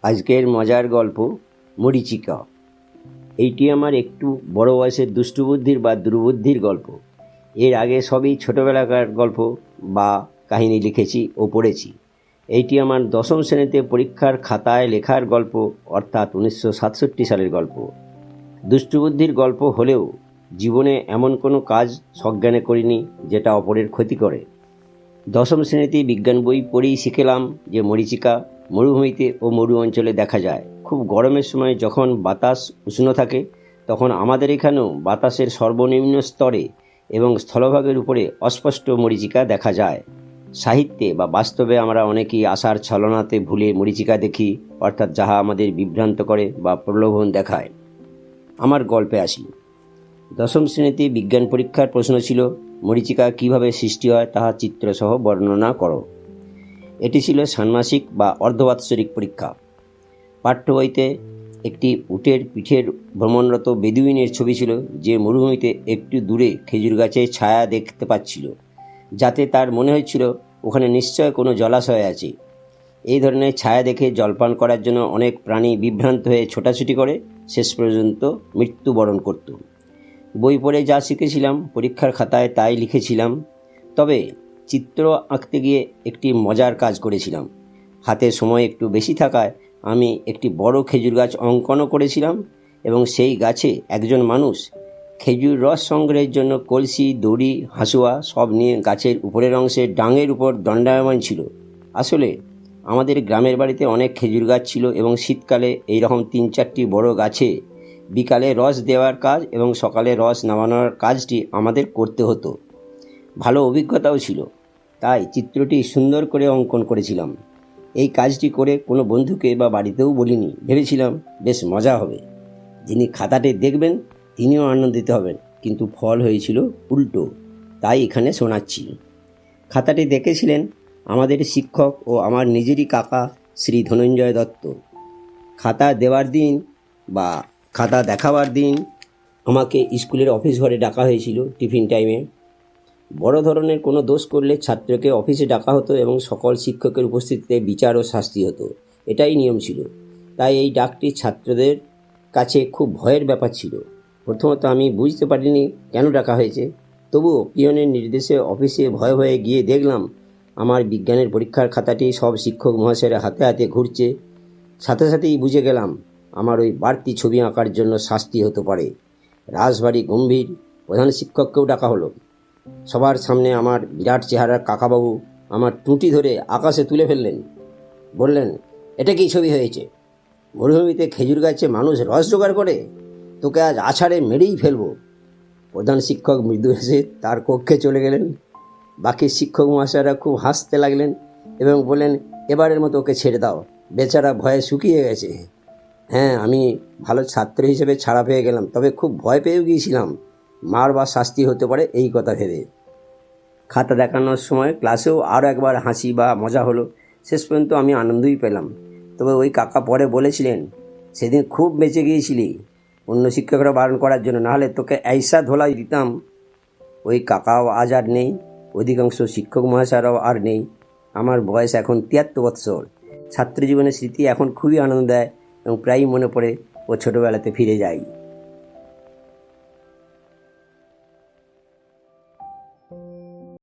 আজকের মজার গল্প মরীচিকা। এইটি আমার একটু বড় বয়সের দুষ্টুবুদ্ধির বা দুর্বুদ্ধির গল্প। এর আগে সবই ছোটোবেলাকার গল্প বা কাহিনী লিখেছি ও পড়েছি। এইটি আমার দশম শ্রেণীতে পরীক্ষার খাতায় লেখার গল্প, অর্থাৎ 1967 সালের গল্প। দুষ্টুবুদ্ধির গল্প হলেও জীবনে এমন কোনো কাজ সজ্ঞানে করিনি যেটা অপরের ক্ষতি করে। দশম শ্রেণীতে বিজ্ঞান বই পড়েই শিখেলাম যে মরীচিকা মরুভূমিতে ও মরু অঞ্চলে দেখা যায়। খুব গরমের সময় যখন বাতাস উষ্ণ থাকে তখন আমাদের এখানেও বাতাসের সর্বনিম্ন স্তরে এবং স্থলভাগের উপরে অস্পষ্ট মরীচিকা দেখা যায়। সাহিত্যে বা বাস্তবে আমরা অনেকেই আশার ছলনাতে ভুলে মরীচিকা দেখি, অর্থাৎ যাহা আমাদের বিভ্রান্ত করে বা প্রলোভন দেখায়। আমার গল্পে আসি। দশম শ্রেণীতে বিজ্ঞান পরীক্ষার প্রশ্ন ছিল, মরীচিকা কিভাবে সৃষ্টি হয় তাহা চিত্রসহ বর্ণনা করো। এটি ছিল ষান্মাসিক বা অর্ধবাৎসরিক পরীক্ষা। পাঠ্য বইতে একটি উটের পিঠের ভ্রমণরত বেদুইনের ছবি ছিল, যে মরুভূমিতে একটু দূরে খেজুর গাছের ছায়া দেখতে পাচ্ছিল, যাতে তার মনে হচ্ছিল ওখানে নিশ্চয় কোনো জলাশয় আছে। এই ধরনের ছায়া দেখে জলপান করার জন্য অনেক প্রাণী বিভ্রান্ত হয়ে ছোটাছুটি করে শেষ পর্যন্ত মৃত্যুবরণ করত। বই পড়ে যা শিখেছিলাম পরীক্ষার খাতায় তাই লিখেছিলাম। তবে চিত্র আঁকতে গিয়ে একটি মজার কাজ করেছিলাম। হাতে সময় একটু বেশি থাকায় আমি একটি বড় খেজুর গাছ অঙ্কনও করেছিলাম এবং সেই গাছে একজন মানুষ খেজুর রস সংগ্রহের জন্য কলসি, দড়ি, হাঁসুয়া সব নিয়ে গাছের উপরের অংশে ডাঙের উপর দণ্ডায়মান ছিল। আসলে আমাদের গ্রামের বাড়িতে অনেক খেজুর গাছ ছিল এবং শীতকালে এইরকম 3-4টি বড় গাছে বিকালে রস দেওয়ার কাজ এবং সকালে রস নামানোর কাজটি আমাদের করতে হতো। ভালো অভিজ্ঞতাও ছিল, তাই চিত্রটি সুন্দর করে অঙ্কন করেছিলাম। এই কাজটি করে কোনো বন্ধুকে বা বাড়িতেও বলিনি, ভেবেছিলাম বেশ মজা হবে। যিনি খাতাটি দেখবেন তিনিও আনন্দিত হবেন, কিন্তু ফল হয়েছিল উল্টো, তাই এখানে শোনাচ্ছি। খাতাটি দেখেছিলেন আমাদের শিক্ষক ও আমার নিজেরই কাকা শ্রী ধনঞ্জয় দত্ত। খাতা দেওয়ার দিন বা খাতা দেখাবার দিন আমাকে স্কুলের অফিস ঘরে ডাকা হয়েছিল টিফিন টাইমে। বড় ধরনের কোনো দোষ করলে ছাত্রকে অফিসে ডাকা হতো এবং সকল শিক্ষকের উপস্থিতিতে বিচার ও শাস্তি হতো। এটাই নিয়ম ছিল। তাই এই ডাকটি ছাত্রদের কাছে খুব ভয়ের ব্যাপার ছিল। প্রথমত আমি বুঝতে পারিনি কেন ডাকা হয়েছে। তবুও পিয়নের নির্দেশে অফিসে ভয়ে ভয়ে গিয়ে দেখলাম আমার বিজ্ঞানের পরীক্ষার খাতাটি সব শিক্ষক মহাশয়ের হাতে হাতে ঘুরছে। সাথে সাথেই বুঝে গেলাম আমার ওই বাড়তি ছবি আঁকার জন্য শাস্তি হতে পারে। রাজবাড়ি গম্ভীর, প্রধান শিক্ষককেও ডাকা হলো। সবার সামনে আমার বিরাট চেহারার কাকাবাবু আমার টুঁটি ধরে আকাশে তুলে ফেললেন। বললেন, এটা কি ছবি হয়েছে? মরুভূমিতে খেজুর গাছে মানুষ রস জোগাড় করে? তোকে আজ আছাড়ে মেরেই ফেলবো। প্রধান শিক্ষক মৃদু হেসে তার কক্ষে চলে গেলেন। বাকি শিক্ষক মহাশয়রা খুব হাসতে লাগলেন এবং বললেন, এবারের মতো ওকে ছেড়ে দাও, বেচারা ভয়ে শুকিয়ে গেছে। হ্যাঁ, আমি ভালো ছাত্র হিসেবে ছাড়া পেয়ে গেলাম, তবে খুব ভয় পেয়েও গিয়েছিলাম, মার বা শাস্তি হতে পারে এই কথা ভেবে। খাতা দেখানোর সময় ক্লাসেও আরও একবার হাসি বা মজা হলো। শেষ পর্যন্ত আমি আনন্দই পেলাম। তবে ওই কাকা পরে বলেছিলেন, সেদিন খুব বেঁচে গিয়েছিলি অন্য শিক্ষকরা বারণ করার জন্য, নাহলে তোকে ऐसा ধোলাই দিতাম। ওই কাকাও আজ আর নেই, অধিকাংশ শিক্ষক মহাশয়রাও আর নেই। আমার বয়স এখন 73 বৎসর। ছাত্রজীবনের স্মৃতি এখন খুবই আনন্দ দেয় এবং প্রায়ই মনে পড়ে ও ছোটোবেলাতে ফিরে যাই।